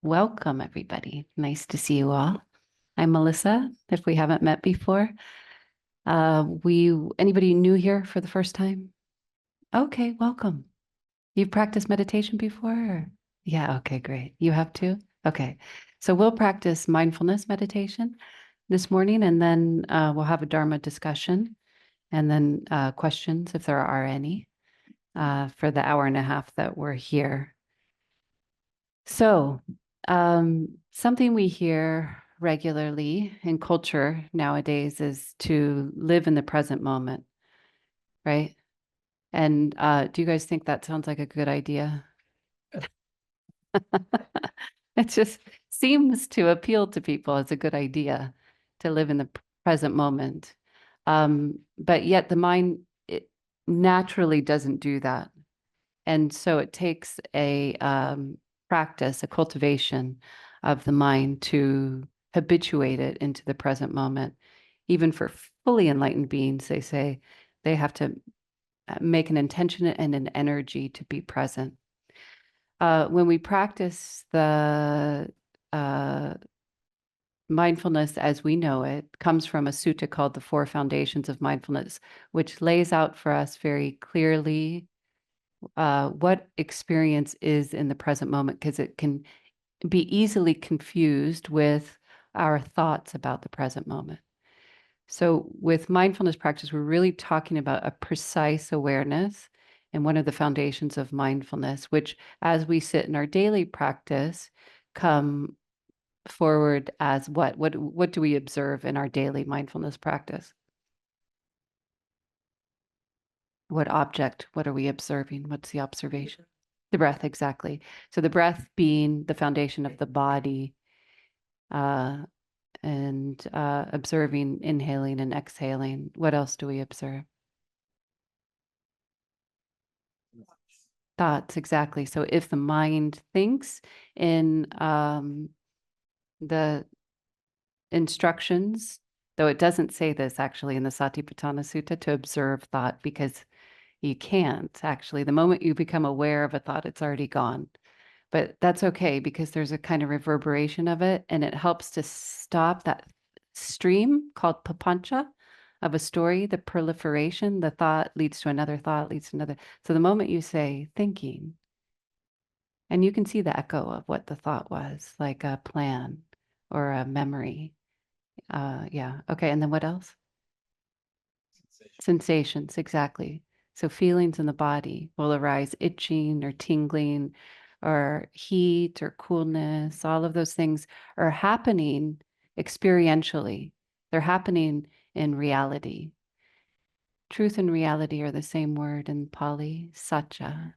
Welcome, everybody. Nice to see you all. I'm Melissa, if we haven't met before. Anybody new here for the first time? Okay, welcome. You've practiced meditation before? Yeah, okay, great. You have too? Okay. So we'll practice mindfulness meditation this morning, and then we'll have a Dharma discussion, and then questions if there are any for the hour and a half that we're here. So, something we hear regularly in culture nowadays is to live in the present moment, right? And do you guys think that sounds like a good idea? It just seems to appeal to people as a good idea to live in the present moment. But yet the mind it naturally doesn't do that. And so it takes a practice, a cultivation of the mind to habituate it into the present moment. Even for fully enlightened beings, they say they have to make an intention and an energy to be present. When we practice the mindfulness as we know it, comes from a sutta called the Four Foundations of Mindfulness, which lays out for us very clearly what experience is in the present moment, because it can be easily confused with our thoughts about the present moment. So with mindfulness practice, we're really talking about a precise awareness and one of the foundations of mindfulness, which as we sit in our daily practice, come forward as what do we observe in our daily mindfulness practice? What object? What are we observing? What's the observation? The breath, exactly. So the breath being the foundation of the body, and observing, inhaling and exhaling. What else do we observe? Thoughts, exactly. So if the mind thinks in the instructions, though it doesn't say this actually in the Satipatthana Sutta, to observe thought, because you can't actually. The moment you become aware of a thought, it's already gone. But that's okay because there's a kind of reverberation of it, and it helps to stop that stream called papancha of a story, the proliferation, the thought leads to another thought, leads to another. So the moment you say thinking, and you can see the echo of what the thought was, like a plan or a memory. Yeah. Okay. And then what else? Sensations, exactly. So feelings in the body will arise, itching or tingling or heat or coolness. All of those things are happening experientially. They're happening in reality. Truth and reality are the same word in Pali, satya.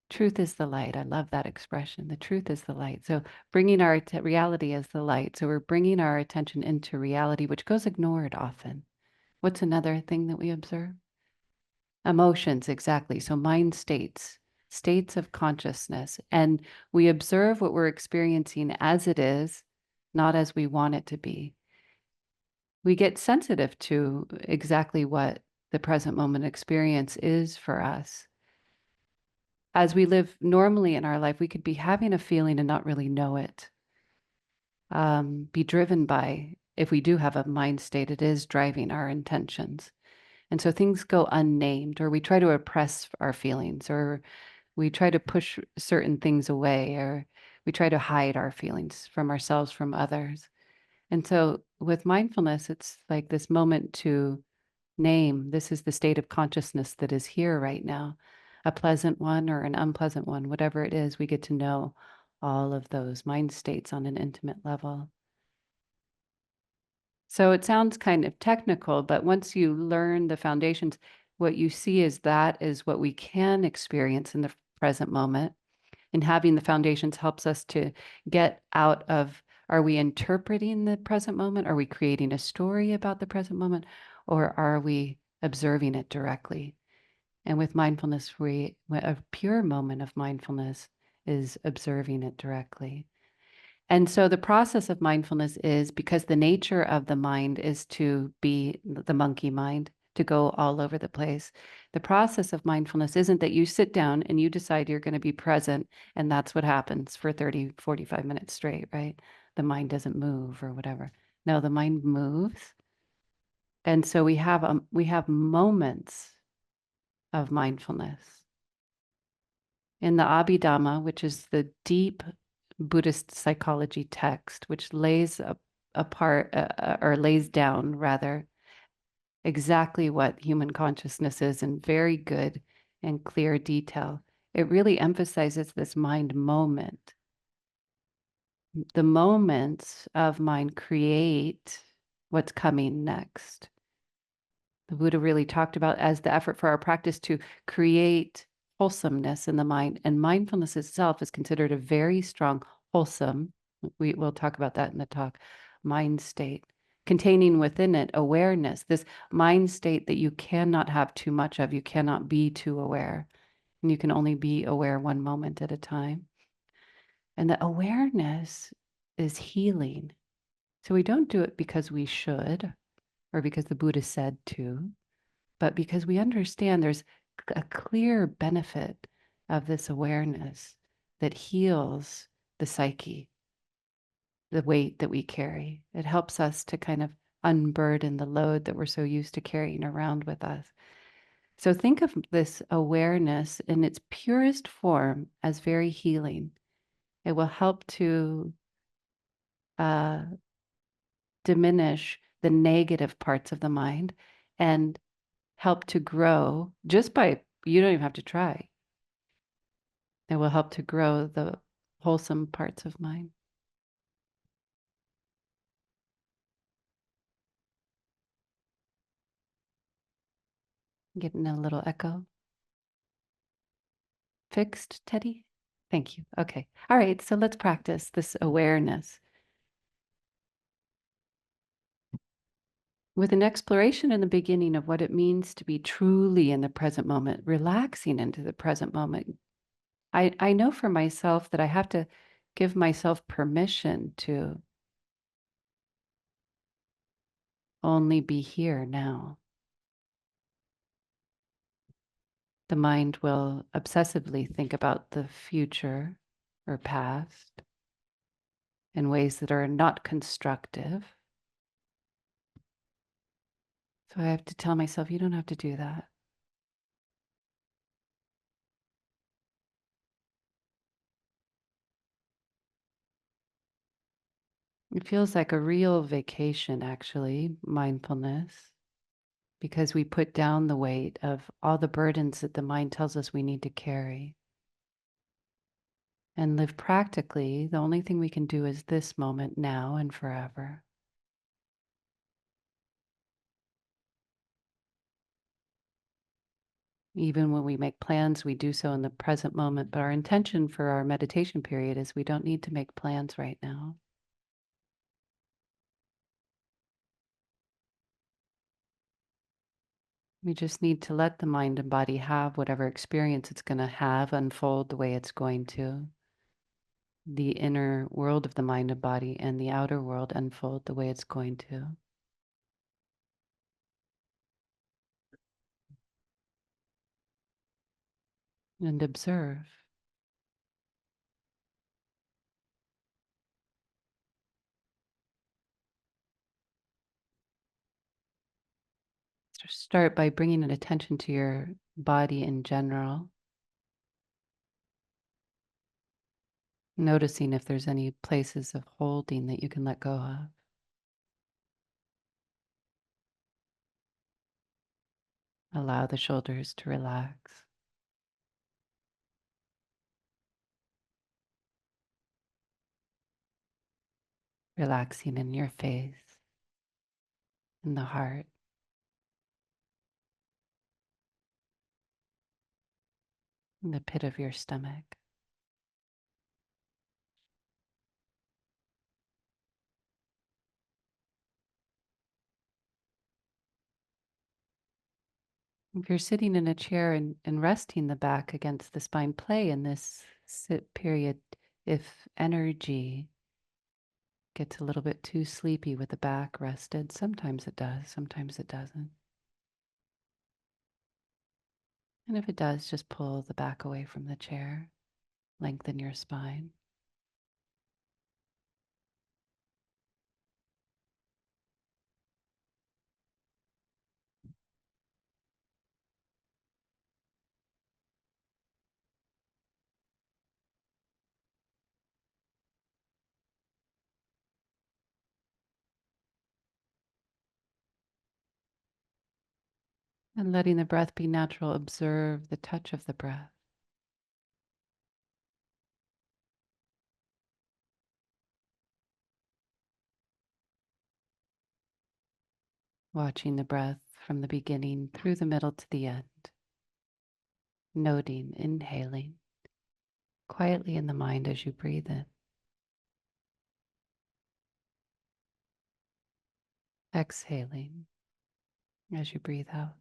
Truth is the light. I love that expression. The truth is the light. So bringing our reality as the light. So we're bringing our attention into reality, which goes ignored often. What's another thing that we observe? Emotions, exactly. So mind states, states of consciousness. And we observe what we're experiencing as it is, not as we want it to be. We get sensitive to exactly what the present moment experience is for us. As we live normally in our life, we could be having a feeling and not really know it. Be driven by, if we do have a mind state, it is driving our intentions. And so things go unnamed, or we try to oppress our feelings, or we try to push certain things away, or we try to hide our feelings from ourselves, from others. And so with mindfulness, it's like this moment to name, this is the state of consciousness that is here right now, a pleasant one or an unpleasant one, whatever it is, we get to know all of those mind states on an intimate level. So it sounds kind of technical, but once you learn the foundations, what you see is that is what we can experience in the present moment. And having the foundations helps us to get out of, are we interpreting the present moment? Are we creating a story about the present moment? Or are we observing it directly? And with mindfulness, a pure moment of mindfulness is observing it directly. And so the process of mindfulness is, because the nature of the mind is to be the monkey mind, to go all over the place. The process of mindfulness isn't that you sit down and you decide you're going to be present and that's what happens for 30, 45 minutes straight, right? The mind doesn't move or whatever. No, the mind moves. And so we have moments of mindfulness. In the Abhidhamma, which is the deep Buddhist psychology text, which lays apart or lays down rather exactly what human consciousness is in very good and clear detail. It really emphasizes this mind moment. The moments of mind create what's coming next. The Buddha really talked about as the effort for our practice to create wholesomeness in the mind. And mindfulness itself is considered a very strong, wholesome, we'll talk about that in the talk, mind state, containing within it awareness, this mind state that you cannot have too much of. You cannot be too aware. And you can only be aware one moment at a time. And the awareness is healing. So we don't do it because we should or because the Buddha said to, but because we understand there's a clear benefit of this awareness that heals the psyche, the weight that we carry. It helps us to kind of unburden the load that we're so used to carrying around with us. So think of this awareness in its purest form as very healing. It will help to uh, diminish the negative parts of the mind and help to grow just by, you don't even have to try. It will help to grow the wholesome parts of mind. Getting a little echo. Fixed, Teddy? Thank you. Okay. All right. So let's practice this awareness with an exploration in the beginning of what it means to be truly in the present moment, relaxing into the present moment. I know for myself that I have to give myself permission to only be here now. The mind will obsessively think about the future or past in ways that are not constructive. So I have to tell myself, you don't have to do that. It feels like a real vacation, actually, mindfulness, because we put down the weight of all the burdens that the mind tells us we need to carry. And live practically, the only thing we can do is this moment, now and forever. Even when we make plans, we do so in the present moment. But our intention for our meditation period is we don't need to make plans right now. We just need to let the mind and body have whatever experience it's going to have unfold the way it's going to. The inner world of the mind and body and the outer world unfold the way it's going to. And observe. Start by bringing an attention to your body in general, noticing if there's any places of holding that you can let go of. Allow the shoulders to relax. Relaxing in your face, in the heart, in the pit of your stomach. If you're sitting in a chair and resting the back against the spine, play in this sit period. If energy gets a little bit too sleepy with the back rested, sometimes it does, sometimes it doesn't. And if it does, just pull the back away from the chair, lengthen your spine. And letting the breath be natural, observe the touch of the breath. Watching the breath from the beginning through the middle to the end. Noting, inhaling quietly in the mind as you breathe in. Exhaling as you breathe out.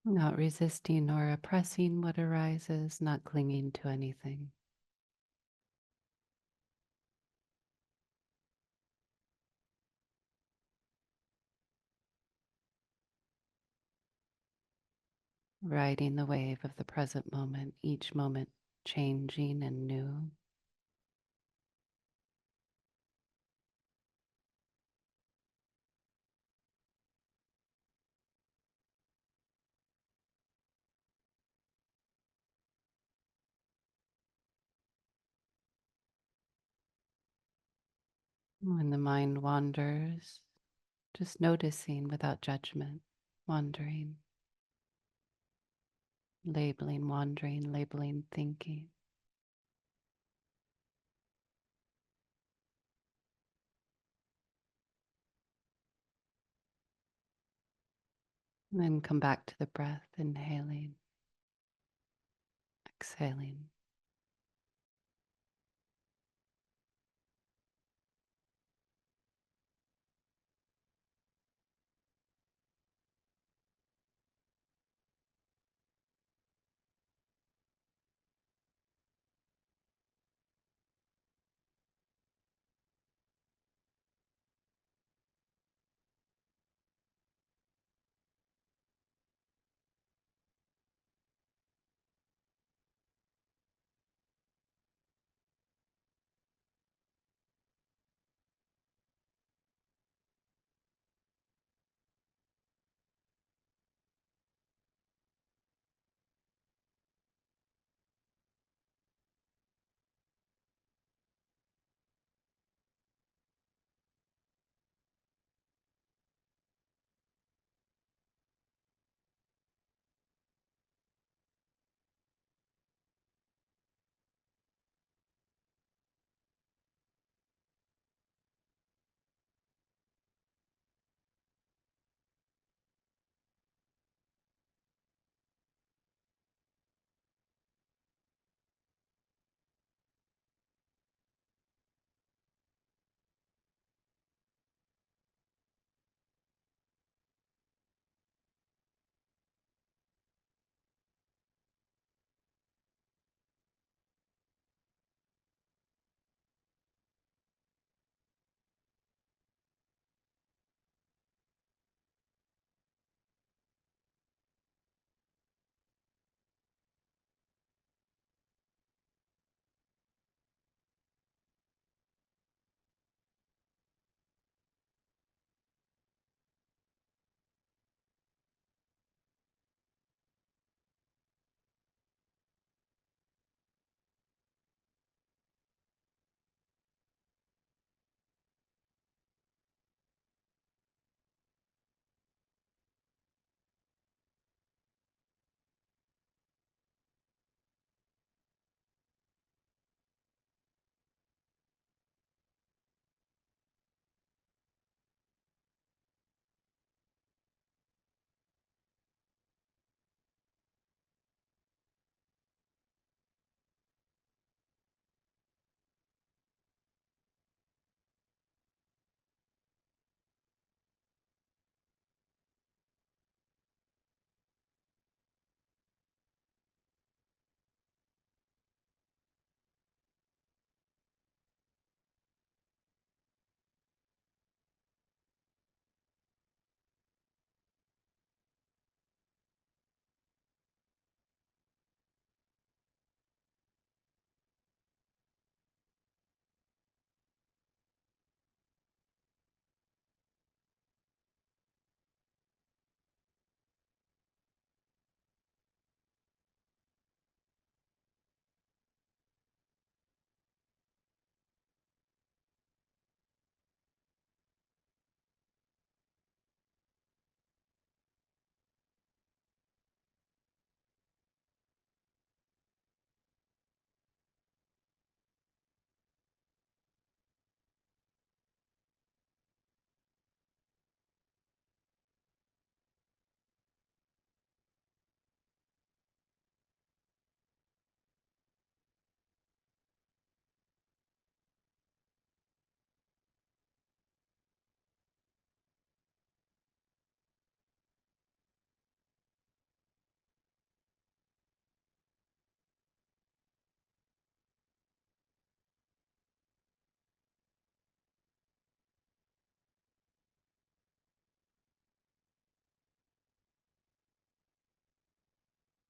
Not resisting or oppressing what arises, not clinging to anything. riding the wave of the present moment, each moment changing and new. When the mind wanders, just noticing without judgment, wandering, labeling, wandering, labeling, thinking. And then come back to the breath, inhaling, exhaling.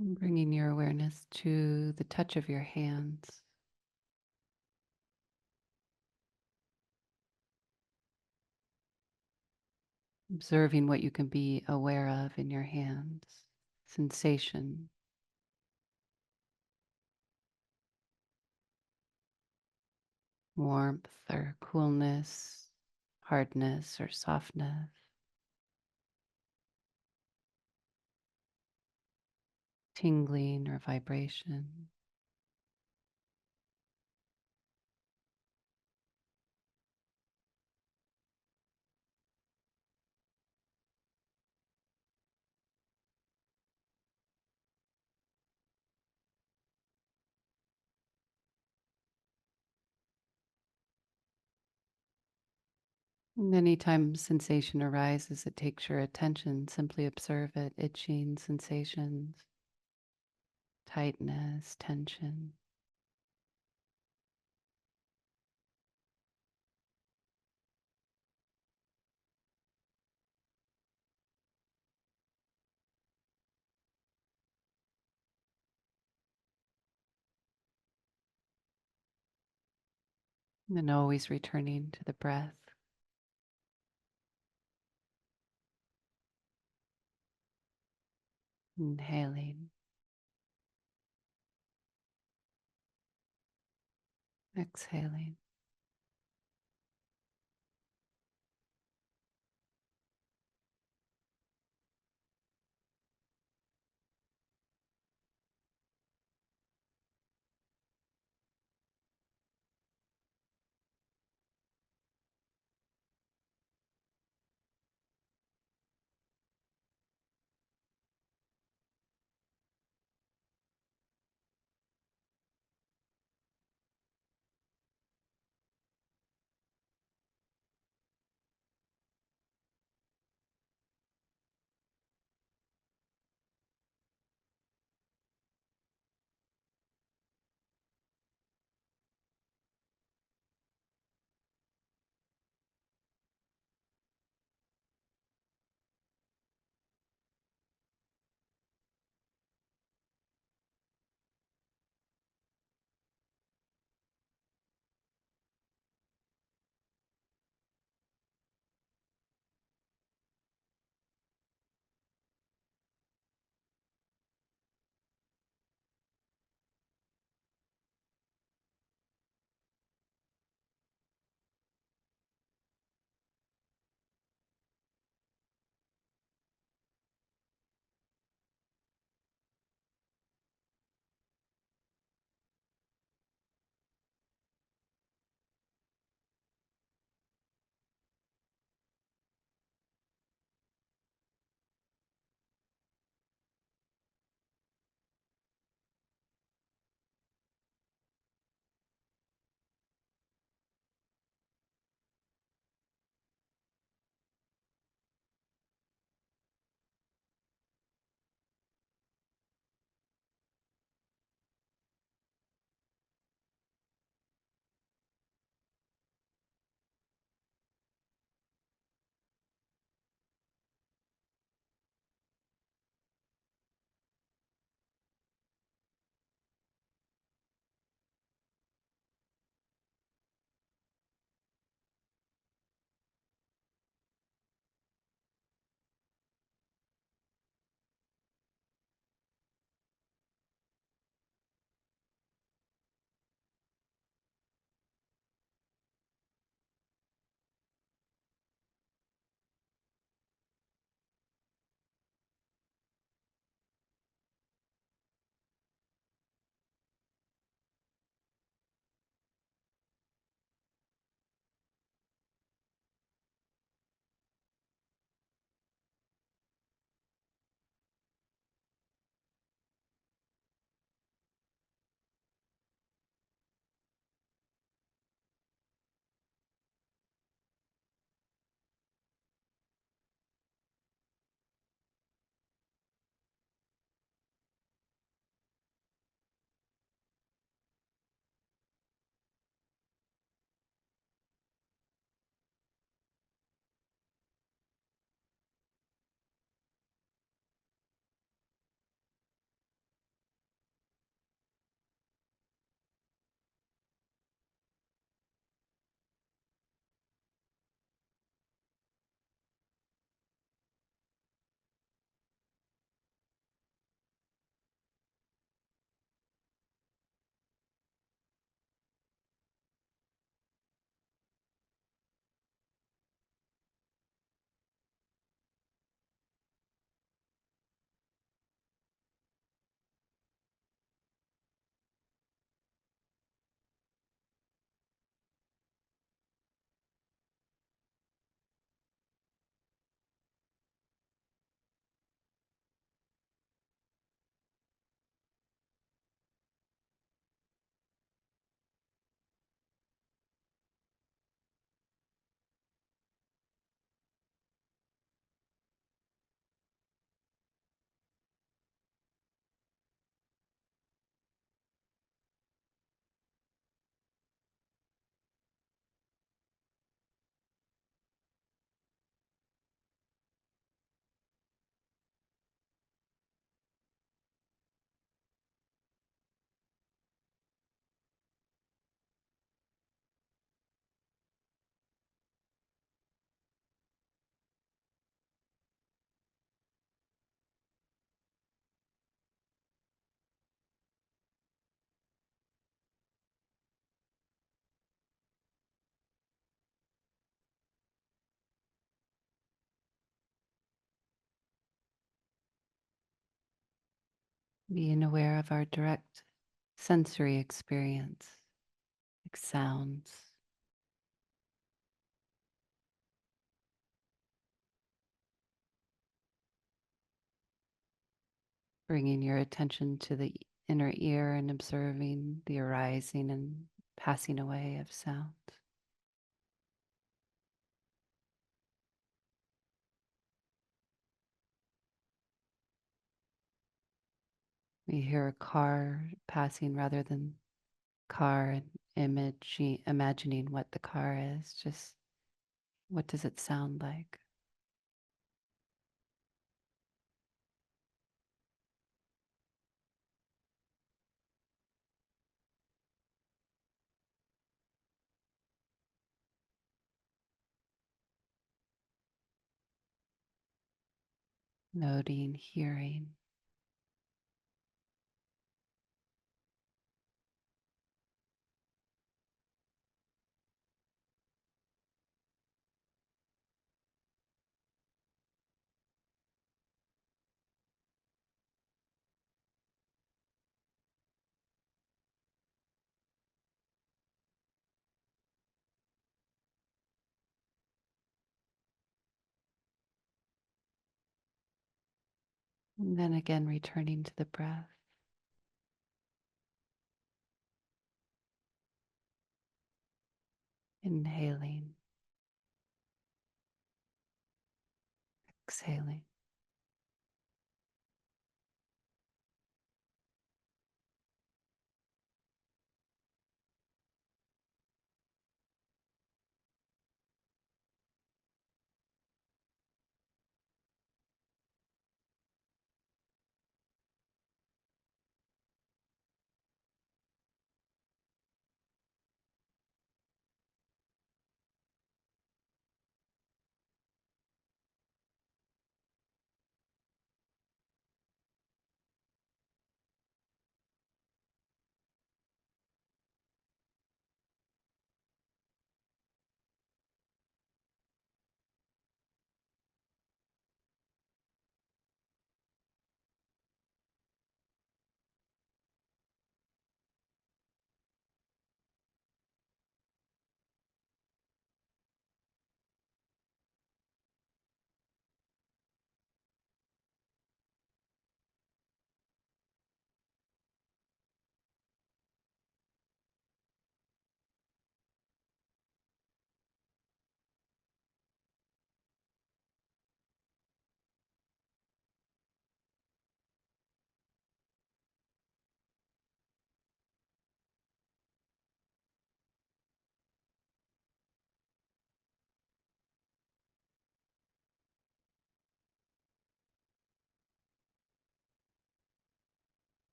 Bringing your awareness to the touch of your hands, observing what you can be aware of in your hands, sensation, warmth or coolness, hardness or softness, tingling or vibration. And anytime sensation arises, it takes your attention, simply observe it, itching sensations, tightness, tension. And always returning to the breath, inhaling, exhaling. Being aware of our direct sensory experience, like sounds, bringing your attention to the inner ear and observing the arising and passing away of sound. We hear a car passing rather than car and imagining what the car is, just what does it sound like? Noting, hearing. And then again, returning to the breath, inhaling, exhaling.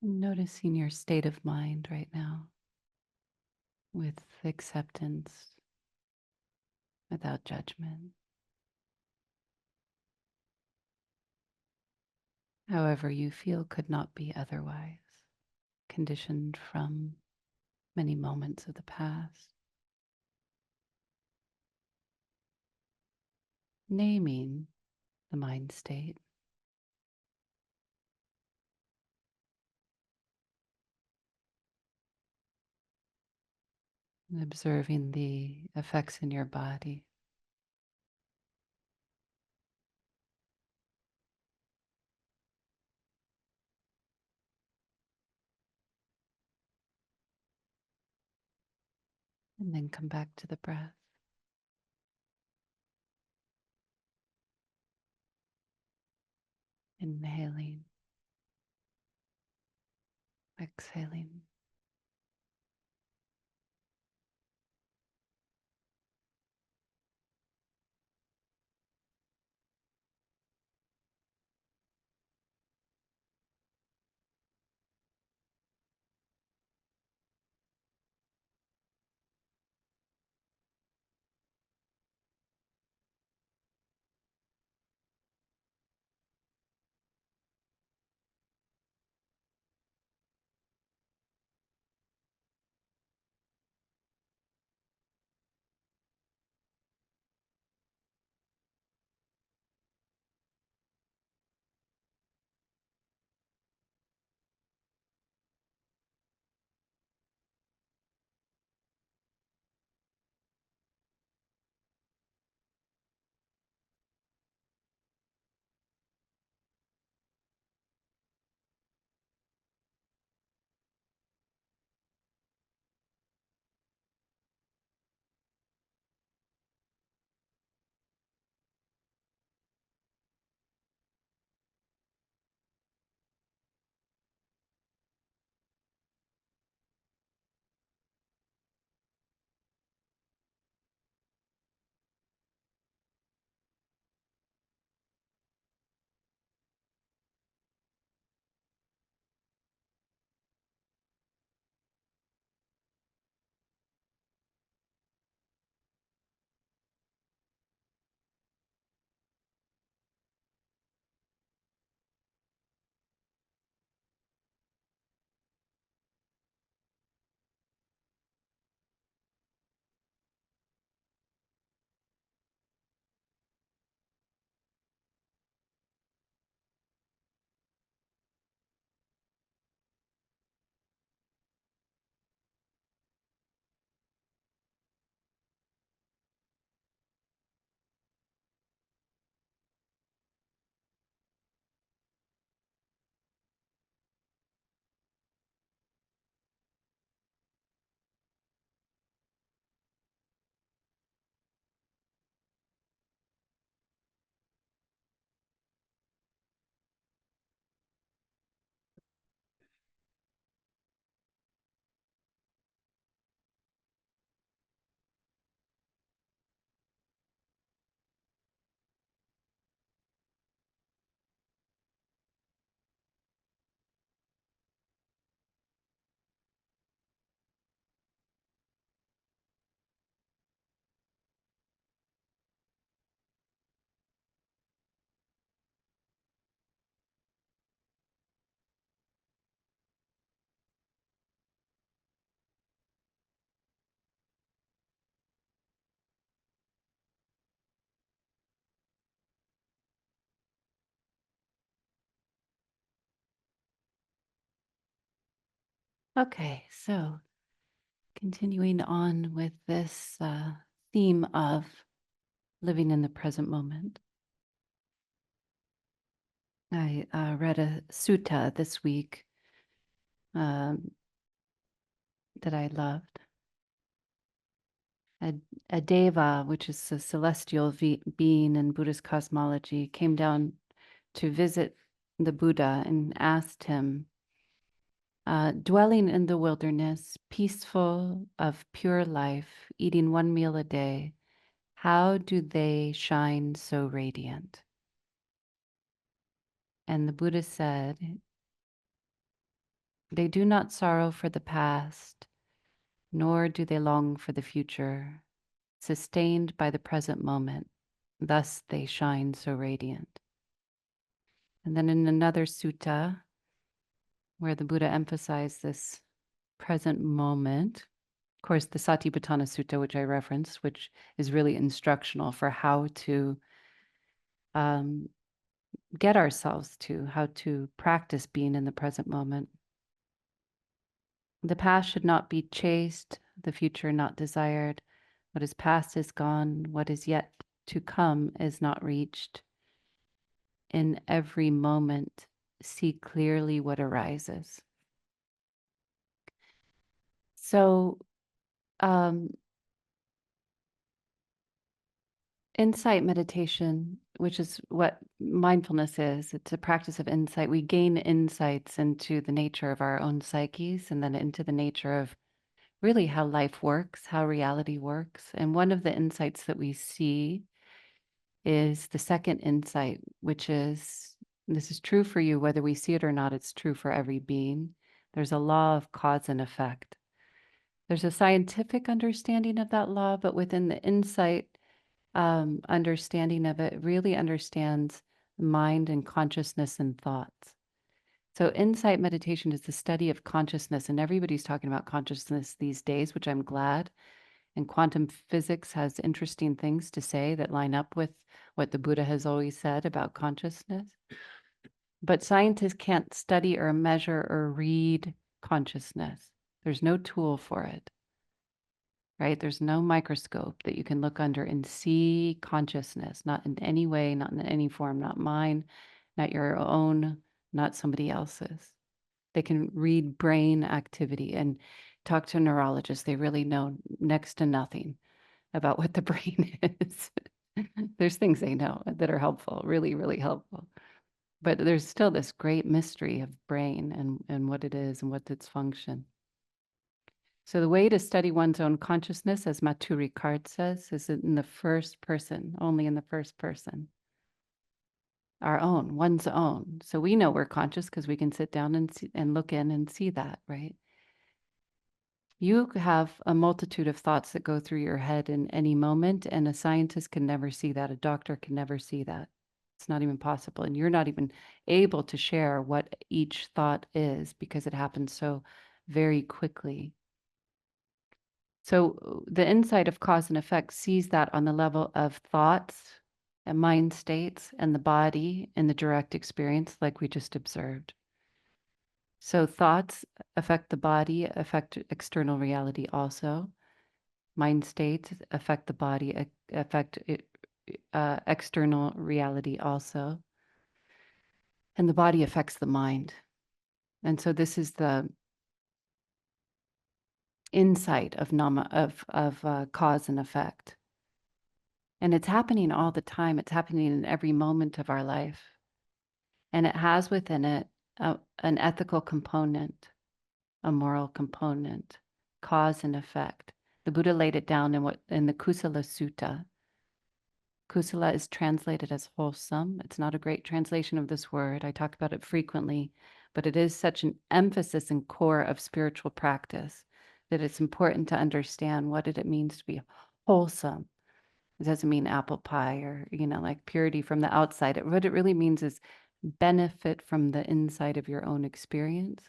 Noticing your state of mind right now with acceptance, without judgment. However you feel could not be otherwise, conditioned from many moments of the past. Naming the mind state. And observing the effects in your body. And then come back to the breath. Inhaling, exhaling. Okay, so continuing on with this theme of living in the present moment. I read a sutta this week um, that I loved. A, a deva, which is a celestial being in Buddhist cosmology, came down to visit the Buddha and asked him, dwelling in the wilderness, peaceful, of pure life, eating one meal a day, how do they shine so radiant? And the Buddha said, They do not sorrow for the past, nor do they long for the future, sustained by the present moment. Thus they shine so radiant. And then in another sutta, where the Buddha emphasized this present moment, of course, the Satipatthana Sutta, which I referenced, which is really instructional for how to um, get ourselves to, how to practice being in the present moment. The past should not be chased, the future not desired. What is past is gone, what is yet to come is not reached. In every moment, see clearly what arises. So, insight meditation, which is what mindfulness is, it's a practice of insight. We gain insights into the nature of our own psyches and then into the nature of really how life works, how reality works. And one of the insights that we see is the second insight, which is this is true for you, whether we see it or not, it's true for every being. There's a law of cause and effect. There's a scientific understanding of that law, but within the insight understanding of it, really understands mind and consciousness and thoughts. So, insight meditation is the study of consciousness, and everybody's talking about consciousness these days, which I'm glad. And quantum physics has interesting things to say that line up with what the Buddha has always said about consciousness. But scientists can't study or measure or read consciousness, there's no tool for it, right? There's no microscope that you can look under and see consciousness, not in any way, not in any form, not mine, not your own, not somebody else's. They can read brain activity and talk to neurologists. They really know next to nothing about what the brain is. There's things they know that are helpful, really, really helpful. But there's still this great mystery of brain and what it is and what its function. So the way to study one's own consciousness, as Matthieu Ricard says, is in the first person, only in the first person. Our own, one's own. So we know we're conscious because we can sit down and see, and look in and see that, right? You have a multitude of thoughts that go through your head in any moment, and a scientist can never see that. A doctor can never see that. It's not even possible. And you're not even able to share what each thought is because it happens so very quickly. So the insight of cause and effect sees that on the level of thoughts and mind states and the body in the direct experience, like we just observed. So thoughts affect the body, affect external reality also. Mind states affect the body, affect external reality also. And the body affects the mind. And so this is the insight of nama of cause and effect. And it's happening all the time. It's happening in every moment of our life. And it has within it an ethical component, a moral component, cause and effect. The Buddha laid it down in the Kusala Sutta. Kusala is translated as wholesome. It's not a great translation of this word. I talk about it frequently, but it is such an emphasis and core of spiritual practice that it's important to understand what it means to be wholesome. It doesn't mean apple pie or, like purity from the outside. What it really means is benefit from the inside of your own experience,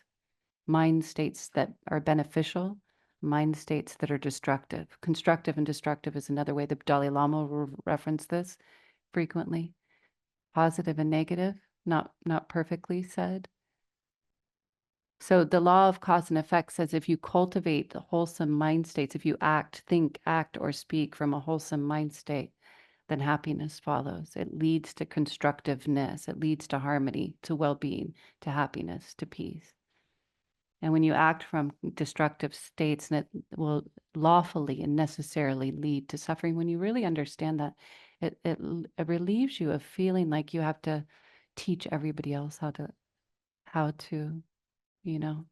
mind states that are beneficial, mind states that are destructive. Constructive and destructive is another way the Dalai Lama will reference this frequently. Positive and negative, not perfectly said. So the law of cause and effect says if you cultivate the wholesome mind states, if you think, act, or speak from a wholesome mind state, then happiness follows. It leads to constructiveness. It leads to harmony, to well-being, to happiness, to peace. And when you act from destructive states, and it will lawfully and necessarily lead to suffering, when you really understand that, it relieves you of feeling like you have to teach everybody else how to, Of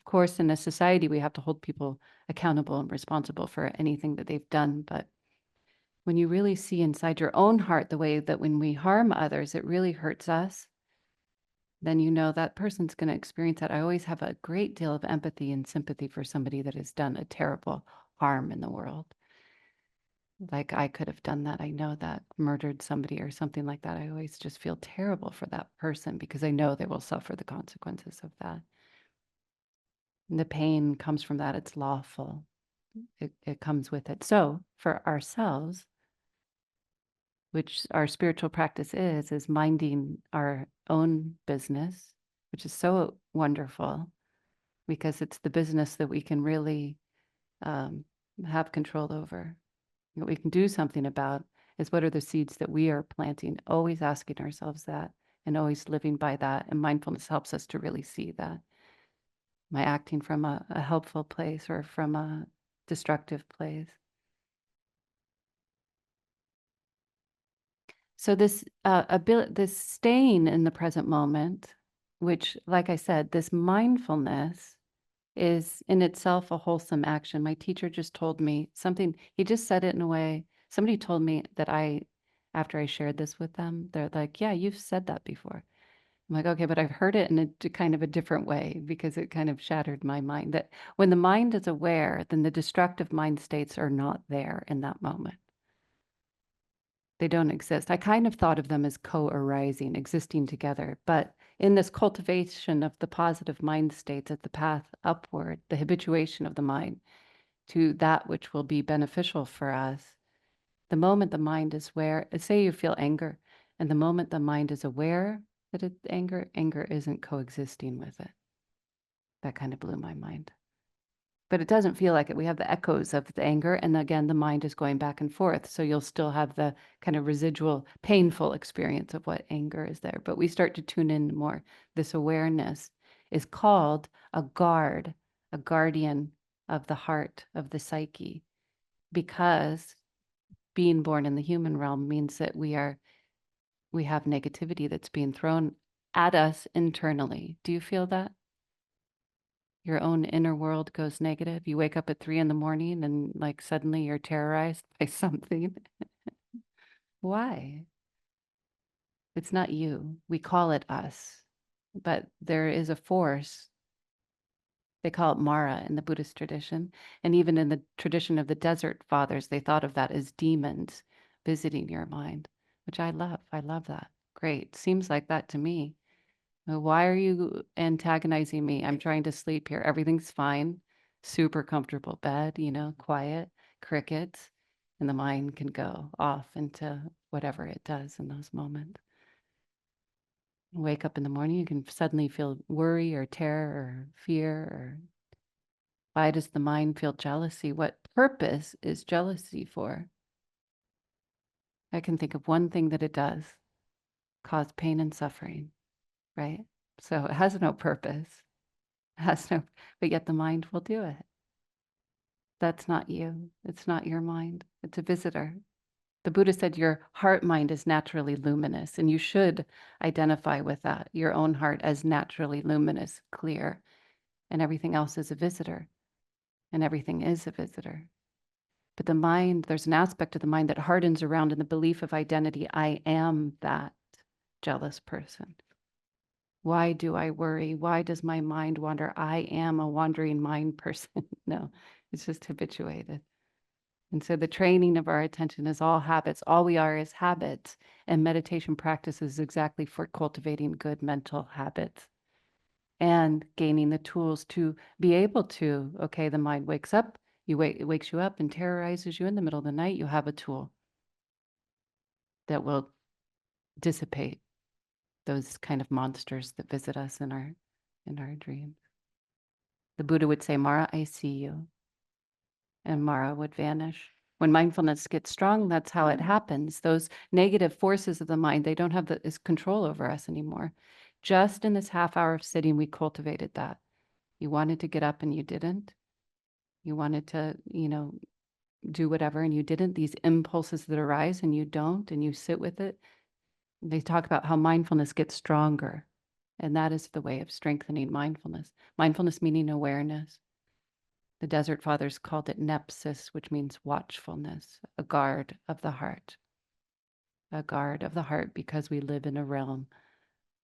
course, in a society, we have to hold people accountable and responsible for anything that they've done. But when you really see inside your own heart the way that when we harm others, it really hurts us. then you know that person's going to experience that. I always have a great deal of empathy and sympathy for somebody that has done a terrible harm in the world. Like I could have done that. I know that, murdered somebody or something like that. I always just feel terrible for that person because I know they will suffer the consequences of that. And the pain comes from that. It's lawful. It comes with it. So for ourselves, which our spiritual practice is minding our own business, which is so wonderful because it's the business that we can really um, have control over. What we can do something about is what are the seeds that we are planting, always asking ourselves that and always living by that. And mindfulness helps us to really see that. Am I acting from a helpful place or from a destructive place? So this staying in the present moment, which, like I said, this mindfulness is in itself a wholesome action. My teacher just told me something. He just said it in a way. Somebody told me that after I shared this with them, they're like, "Yeah, you've said that before." I'm like, "Okay, but I've heard it in a kind of a different way because it kind of shattered my mind that when the mind is aware, then the destructive mind states are not there in that moment. They don't exist. I kind of thought of them as co-arising, existing together. But in this cultivation of the positive mind states at the path upward, the habituation of the mind to that which will be beneficial for us, the moment the mind is aware, say you feel anger, and the moment the mind is aware that it's anger, anger isn't coexisting with it. That kind of blew my mind. But it doesn't feel like it. We have the echoes of the anger, and again, the mind is going back and forth. So you'll still have the kind of residual painful experience of what anger is there. But we start to tune in more. This awareness is called a guard, a guardian of the heart, of the psyche, because being born in the human realm means that we have negativity that's being thrown at us internally. Do you feel that? Your own inner world goes negative. You wake up at 3 in the morning and like suddenly you're terrorized by something. Why? It's not you. We call it us. But there is a force. They call it Mara in the Buddhist tradition. And even in the tradition of the desert fathers, they thought of that as demons visiting your mind, which I love. I love that. Great. Seems like that to me. Why are you antagonizing me? I'm trying to sleep here. Everything's fine. Super comfortable bed, quiet, crickets, and the mind can go off into whatever it does in those moments. Wake up in the morning, you can suddenly feel worry or terror or fear. Or why does the mind feel jealousy? What purpose is jealousy for? I can think of one thing that it does: cause pain and suffering, right? So it has no purpose. Has no, but yet the mind will do it. That's not you. It's not your mind. It's a visitor. The Buddha said your heart mind is naturally luminous, and you should identify with that, your own heart as naturally luminous, clear, and everything else is a visitor, and everything is a visitor. But the mind, there's an aspect of the mind that hardens around in the belief of identity. I am that jealous person. Why do I worry? Why does my mind wander? I am a wandering mind person. No, it's just habituated. And so the training of our attention is all habits. All we are is habits. And meditation practice is exactly for cultivating good mental habits and gaining the tools to be able to, okay, the mind wakes up, it wakes you up and terrorizes you in the middle of the night. You have a tool that will dissipate those kind of monsters that visit us in our dreams. The Buddha would say, Mara, I see you. And Mara would vanish. When mindfulness gets strong, that's how it happens. Those negative forces of the mind, they don't have this control over us anymore. Just in this half hour of sitting, we cultivated that. You wanted to get up and you didn't. You wanted to, do whatever and you didn't. These impulses that arise and you don't, and you sit with it. They talk about how mindfulness gets stronger. And that is the way of strengthening mindfulness. Mindfulness meaning awareness. The Desert Fathers called it nepsis, which means watchfulness, a guard of the heart. A guard of the heart because we live in a realm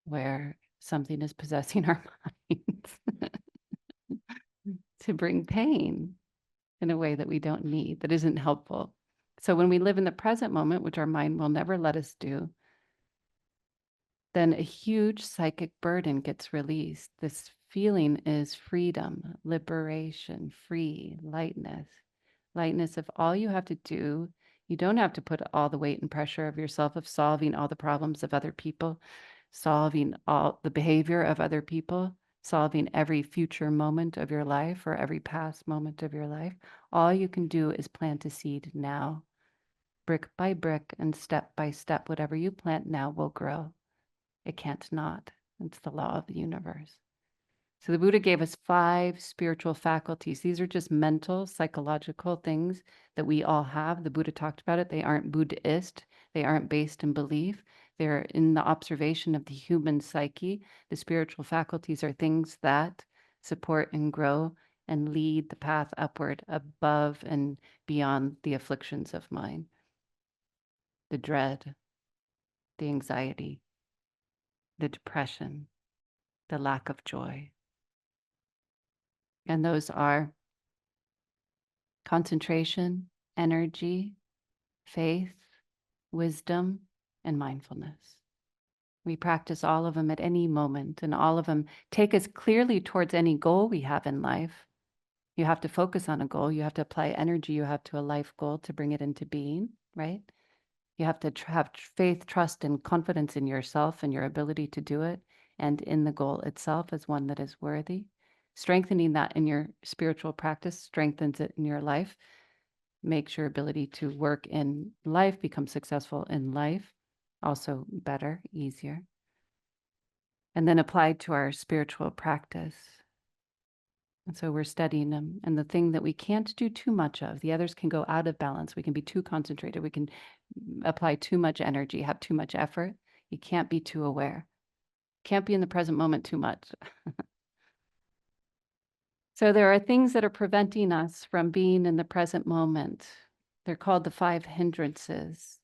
where something is possessing our minds to bring pain in a way that we don't need, that isn't helpful. So when we live in the present moment, which our mind will never let us do, then a huge psychic burden gets released. This feeling is freedom, liberation, free, lightness. Lightness of all you have to do. You don't have to put all the weight and pressure of yourself of solving all the problems of other people, solving all the behavior of other people, solving every future moment of your life or every past moment of your life. All you can do is plant a seed now, brick by brick and step by step. Whatever you plant now will grow. It can't not. It's the law of the universe. So the Buddha gave us 5 spiritual faculties. These are just mental, psychological things that we all have. The Buddha talked about it. They aren't Buddhist. They aren't based in belief. They're in the observation of the human psyche. The spiritual faculties are things that support and grow and lead the path upward above and beyond the afflictions of mind, the dread, the anxiety, the depression, the lack of joy. And those are concentration, energy, faith, wisdom, and mindfulness. We practice all of them at any moment, and all of them take us clearly towards any goal we have in life. You have to focus on a goal. You have to apply energy. You have to a life goal to bring it into being, right? You have to have faith, trust, and confidence in yourself and your ability to do it, and in the goal itself as one that is worthy. Strengthening that in your spiritual practice strengthens it in your life, makes your ability to work in life, become successful in life, also better, easier. And then applied to our spiritual practice. And so we're studying them. And the thing that we can't do too much of, the others can go out of balance. We can be too concentrated. We can apply too much energy, have too much effort. You can't be too aware. Can't be in the present moment too much. So there are things that are preventing us from being in the present moment. They're called the 5 hindrances.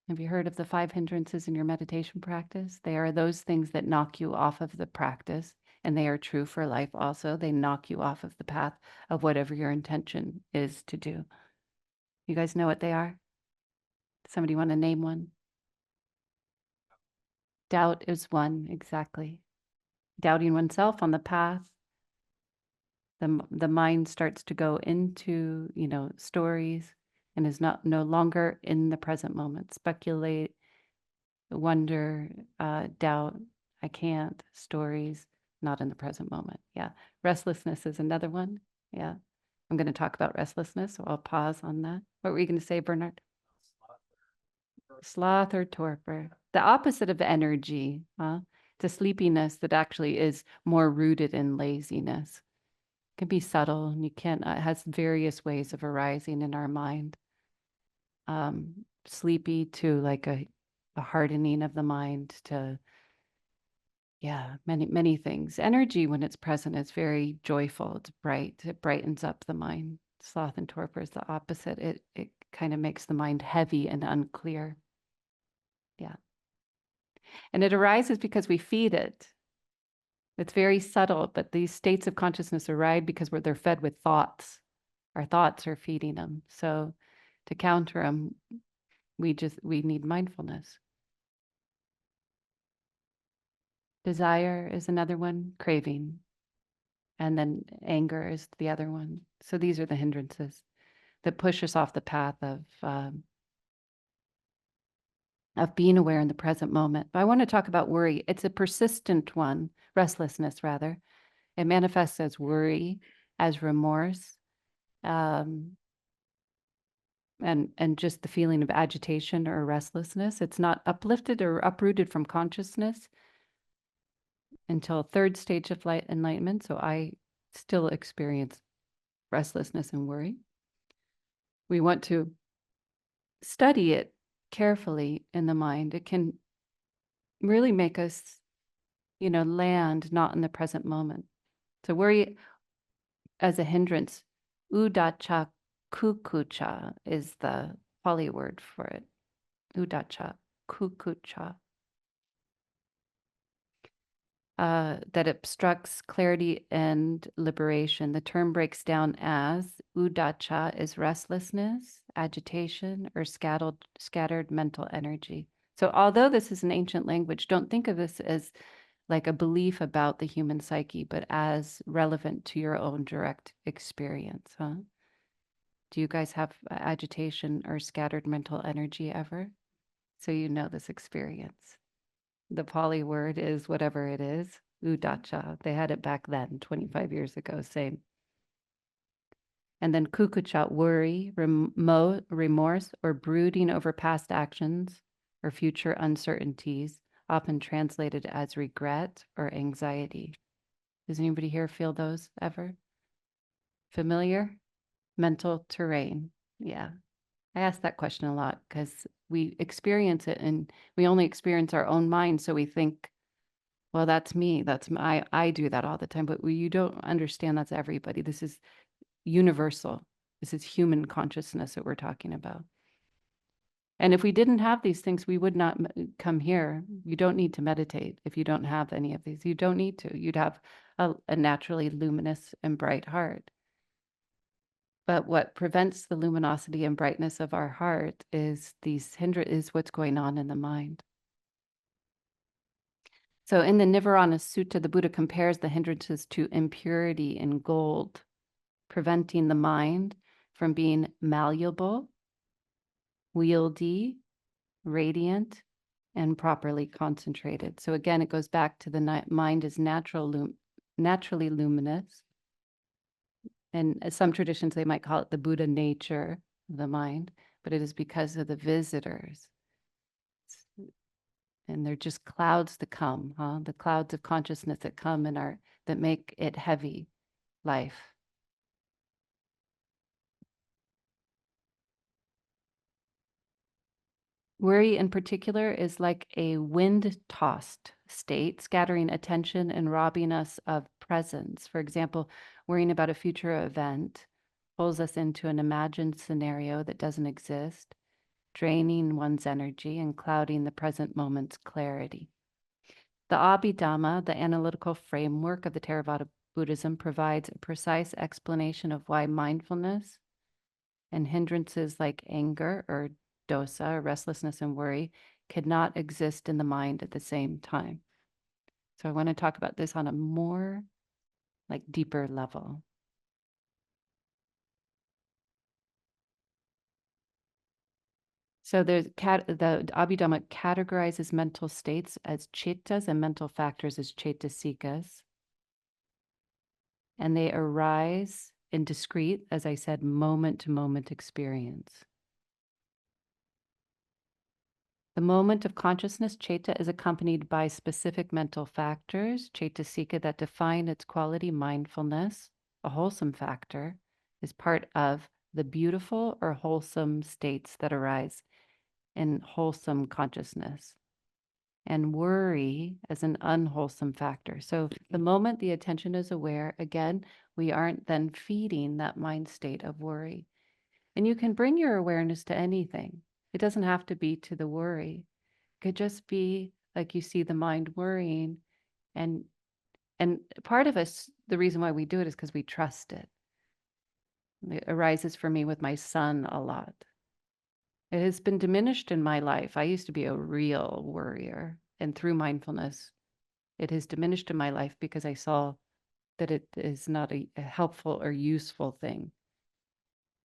Have you heard of the 5 hindrances in your meditation practice? They are those things that knock you off of the practice, and they are true for life also. They knock you off of the path of whatever your intention is to do. You guys know what they are? Somebody want to name one? Doubt is one, exactly. Doubting oneself on the path. The mind starts to go into, stories and is no longer in the present moment. Speculate, wonder, doubt, I can't, stories, not in the present moment. Yeah. Restlessness is another one. Yeah. I'm going to talk about restlessness, so I'll pause on that. What were you going to say, Bernard? Sloth or torpor. The opposite of energy, huh? It's a sleepiness that actually is more rooted in laziness. It can be subtle, and it has various ways of arising in our mind. Sleepy to like a hardening of the mind to, many things. Energy, when it's present, is very joyful. It's bright. It brightens up the mind. Sloth and torpor is the opposite. It kind of makes the mind heavy and unclear. Yeah. And it arises because we feed it. It's very subtle, but these states of consciousness arise because they're fed with thoughts. Our thoughts are feeding them. So to counter them, we need mindfulness. Desire is another one, craving. And then anger is the other one. So these are the hindrances that push us off the path of being aware in the present moment. But I want to talk about worry. It's a persistent one, restlessness rather. It manifests as worry, as remorse, and just the feeling of agitation or restlessness. It's not uplifted or uprooted from consciousness until 3rd stage of enlightenment. So I still experience restlessness and worry. We want to study it carefully in the mind. It can really make us, land not in the present moment. So worry as a hindrance, udacha, cuckoo is the Pali word for it. Udacha, cuckoo. that obstructs clarity and liberation. The term breaks down as udacha is restlessness, agitation, or scattered mental energy. So, although this is an ancient language, don't think of this as like a belief about the human psyche, but as relevant to your own direct experience, huh? Do you guys have agitation or scattered mental energy ever? So you know this experience. The Pali word is whatever it is, udacha. They had it back then, 25 years ago, same. And then kukucha, worry, remorse, or brooding over past actions or future uncertainties, often translated as regret or anxiety. Does anybody here feel those ever? Familiar? Mental terrain. Yeah. I ask that question a lot because we experience it and we only experience our own mind. So we think, well, that's me. I do that all the time. But you don't understand that's everybody. This is universal. This is human consciousness that we're talking about. And if we didn't have these things, we would not come here. You don't need to meditate if you don't have any of these. You don't need to. You'd have a naturally luminous and bright heart. But what prevents the luminosity and brightness of our heart is is what's going on in the mind. So in the Nivarana Sutta, the Buddha compares the hindrances to impurity in gold, preventing the mind from being malleable, wieldy, radiant, and properly concentrated. So again, it goes back to the mind is naturally luminous. And some traditions, they might call it the Buddha nature of the mind, but it is because of the visitors. And they're just clouds that come, huh? The clouds of consciousness that come that make it heavy life. Worry in particular is like a wind-tossed state, scattering attention and robbing us of presence. For example, worrying about a future event pulls us into an imagined scenario that doesn't exist, draining one's energy and clouding the present moment's clarity. The Abhidhamma, the analytical framework of the Theravada Buddhism, provides a precise explanation of why mindfulness and hindrances like anger or dosa, restlessness and worry, cannot exist in the mind at the same time. So I want to talk about this on a more like deeper level. So the Abhidhamma categorizes mental states as cettas and mental factors as cetasikas. And they arise in discrete, as I said, moment to moment experience. The moment of consciousness, ceta, is accompanied by specific mental factors, cetasika, that define its quality. Mindfulness, a wholesome factor, is part of the beautiful or wholesome states that arise in wholesome consciousness. And worry as an unwholesome factor. So the moment the attention is aware, again, we aren't then feeding that mind state of worry. And you can bring your awareness to anything. It doesn't have to be to the worry. It could just be like you see the mind worrying. And part of us, the reason why we do it is because we trust it. It arises for me with my son a lot. It has been diminished in my life. I used to be a real worrier. And through mindfulness, it has diminished in my life because I saw that it is not a helpful or useful thing.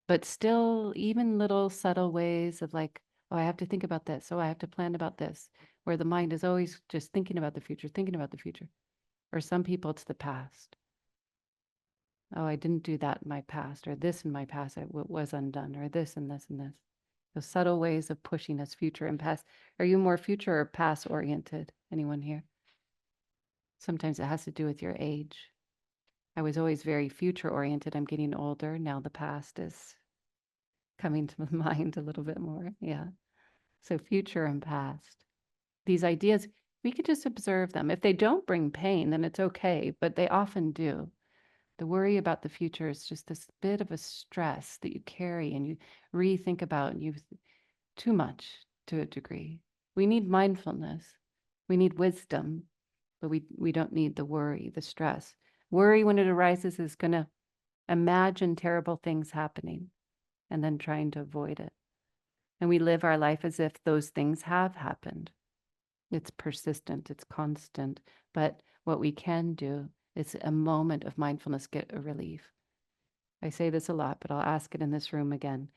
But still, even little subtle ways of like, oh, I have to think about this. Oh, I have to plan about this, where the mind is always just thinking about the future, thinking about the future. Or some people, it's the past. Oh, I didn't do that in my past, or this in my past was undone, or this and this and this. Those subtle ways of pushing us future and past. Are you more future or past oriented? Anyone here? Sometimes it has to do with your age. I was always very future oriented. I'm getting older. Now the past is coming to my mind a little bit more. Yeah. So future and past. These ideas, we could just observe them. If they don't bring pain, then it's okay, but they often do. The worry about the future is just this bit of a stress that you carry and you rethink about, and you too much to a degree. We need mindfulness. We need wisdom. but we don't need the worry, the stress. Worry, when it arises, is going to imagine terrible things happening and then trying to avoid it. And we live our life as if those things have happened. It's persistent, it's constant. But what we can do is a moment of mindfulness, get a relief. I say this a lot, but I'll ask it in this room again.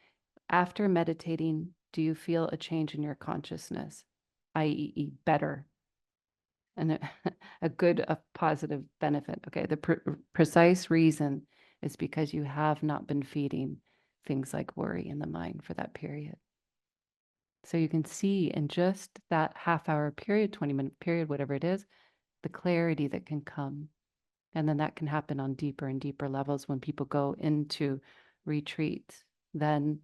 After meditating, do you feel a change in your consciousness, i.e., better? And a good, a positive benefit. Okay, the precise reason is because you have not been feeding things like worry in the mind for that period. So you can see in just that half-hour period, 20-minute period, whatever it is, the clarity that can come. And then that can happen on deeper and deeper levels when people go into retreats. Then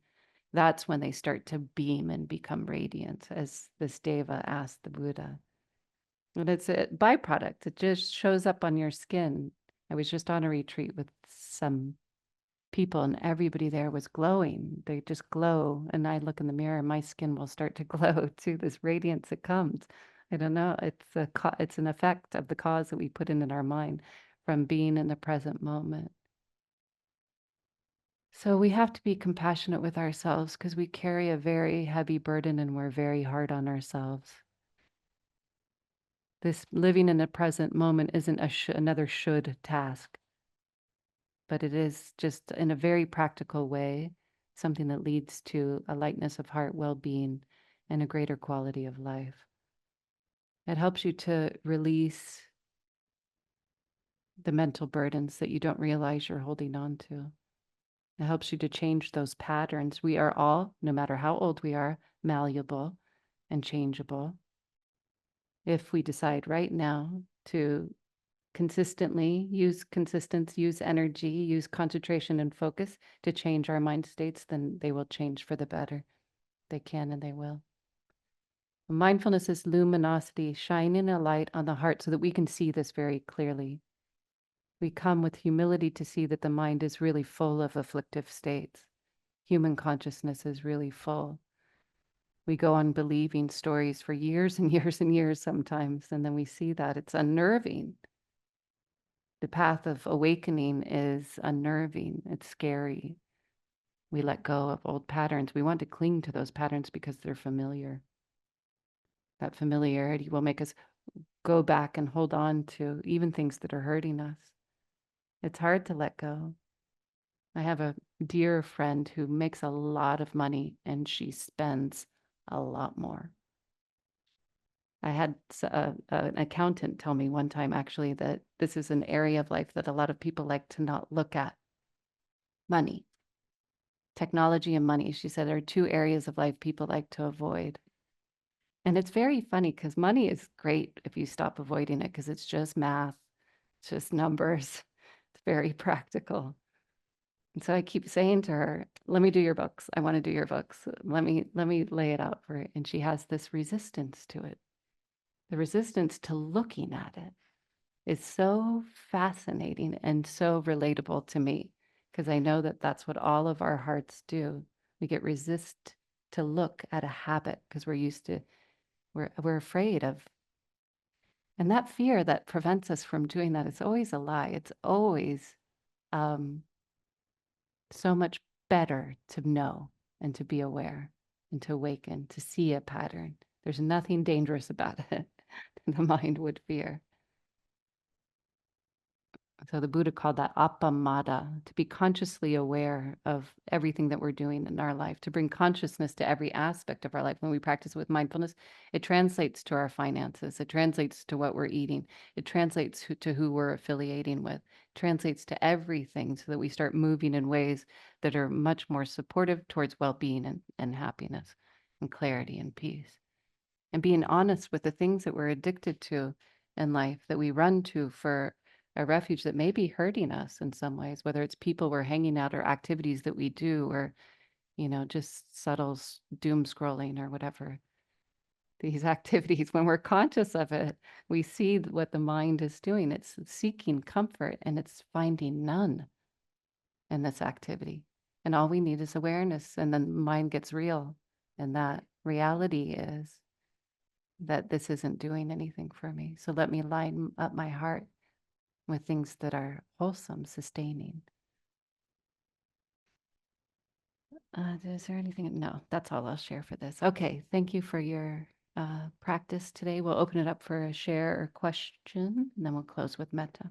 that's when they start to beam and become radiant, as this Deva asked the Buddha. And it's a byproduct. It just shows up on your skin. I was just on a retreat with some people, and everybody there was glowing. They just glow. And I look in the mirror and my skin will start to glow too, this radiance that comes. I don't know. It's an effect of the cause that we put in our mind from being in the present moment. So we have to be compassionate with ourselves because we carry a very heavy burden and we're very hard on ourselves. This living in the present moment isn't another should task, but it is just in a very practical way, something that leads to a lightness of heart, well-being, and a greater quality of life. It helps you to release the mental burdens that you don't realize you're holding on to. It helps you to change those patterns. We are all, no matter how old we are, malleable and changeable. If we decide right now to consistently use consistency, use energy, use concentration and focus to change our mind states, then they will change for the better. They can and they will. Mindfulness is luminosity, shining a light on the heart so that we can see this very clearly. We come with humility to see that the mind is really full of afflictive states. Human consciousness is really full. We go on believing stories for years and years and years sometimes, and then we see that it's unnerving. The path of awakening is unnerving. It's scary. We let go of old patterns. We want to cling to those patterns because they're familiar. That familiarity will make us go back and hold on to even things that are hurting us. It's hard to let go. I have a dear friend who makes a lot of money and she spends a lot more. I had an accountant tell me one time, actually, that this is an area of life that a lot of people like to not look at. Money, technology and money. She said there are two areas of life people like to avoid. And it's very funny because money is great if you stop avoiding it because it's just math, it's just numbers. It's very practical. And so I keep saying to her, let me do your books. I want to do your books. Let me lay it out for it. And she has this resistance to it. The resistance to looking at it is so fascinating and so relatable to me because I know that that's what all of our hearts do. We get resist to look at a habit because we're afraid of. And that fear that prevents us from doing that is always a lie. It's always so much better to know and to be aware and to awaken, to see a pattern. There's nothing dangerous about it the mind would fear. So the Buddha called that appamada, to be consciously aware of everything that we're doing in our life, to bring consciousness to every aspect of our life. When we practice with mindfulness, it translates to our finances. It translates to what we're eating. It translates to who we're affiliating with. It translates to everything so that we start moving in ways that are much more supportive towards well-being and happiness and clarity and peace. And being honest with the things that we're addicted to in life, that we run to for a refuge that may be hurting us in some ways, whether it's people we're hanging out or activities that we do, or, just subtle doom scrolling or whatever. These activities, when we're conscious of it, we see what the mind is doing. It's seeking comfort and it's finding none in this activity. And all we need is awareness, and then the mind gets real. And that reality is that this isn't doing anything for me. So let me line up my heart with things that are wholesome, sustaining. Is there anything? No, that's all I'll share for this. Okay, thank you for your practice today. We'll open it up for a share or question, and then we'll close with metta.